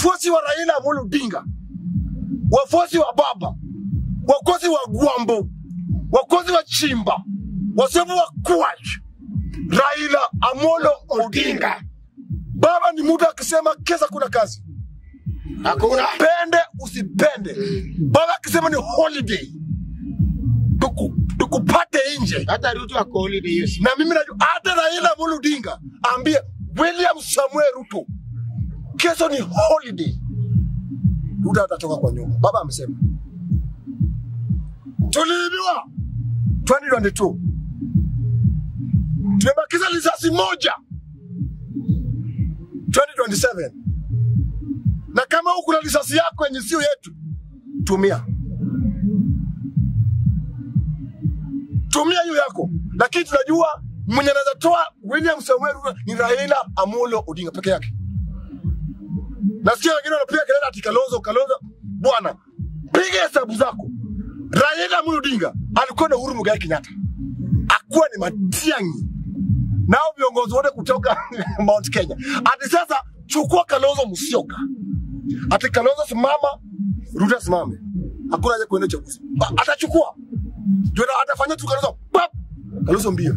wafuasi wa Raila Amolo Odinga, wafuasi wa baba, wafuasi wa Gwambo, wafuasi wa Chimba, wasevu wa Kwaj, Raila Amolo Odinga. Baba ni muda akisema kesa kuna kazi. Hakuna pende usipende. Baba akisema ni holiday. Tukupate nje. Hata Ruto ako holiday hiyo. Na mimi najua hata Raila Amolo Odinga ambie William Samuel Ruto kesho ni holiday. Ruto atatoka kwa nyumba. Baba amesema. Tuliibiwa 2022. Tumebakiza risasi moja 2027. Na kama huko na risasi yako yenye sio yetu, tumia hiyo yako. Lakini tunajua mwenye anaweza toa William Samuel Ruto ni Raila Amolo Odinga peke yake. Nasikia wengine wanapiga kelele ati Kalonzo. Bwana, piga hesabu zako. Raila Amolo Odinga alikuwa na Uhuru Muigai Kenyatta. Akuwa ni Matiang'i. Nao viongozi wote kutoka Mount Kenya. Ati sasa chukua Kalonzo Musyoka. Ati Kalonzo simama, Ruto simame. Hakuna haja kuenda chaguzi. Atachukua. Ndio atafanya tu Kalonzo. Kalonzo mbio.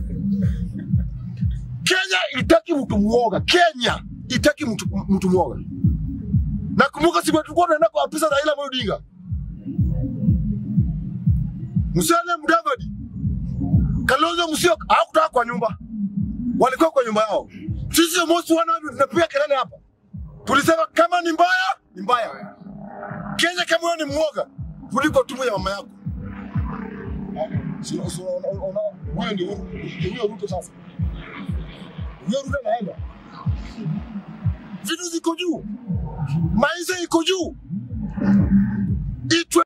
Kenya itaki mtu muoga. Kenya itaki mtu muoga. Na kumbuka siku tulikuwa tunaenda kwa afisa Raila Amolo Odinga. Musalia Mudavadi, Kalonzo Musyoka hawakutoka kwa nyumba. Walikuwa kwa nyumba yao. Sisi Omosh One Hour tunapiga kelele hapa. Tulisema kama ni mbaya, ni mbaya. Kenya kama wewe ni muoga, kuliko tumbo ya mama yako. Sio wewe ndio Ruto sasa. Wewe Ruto naenda. Vitu ziko juu. Maisha iko juu.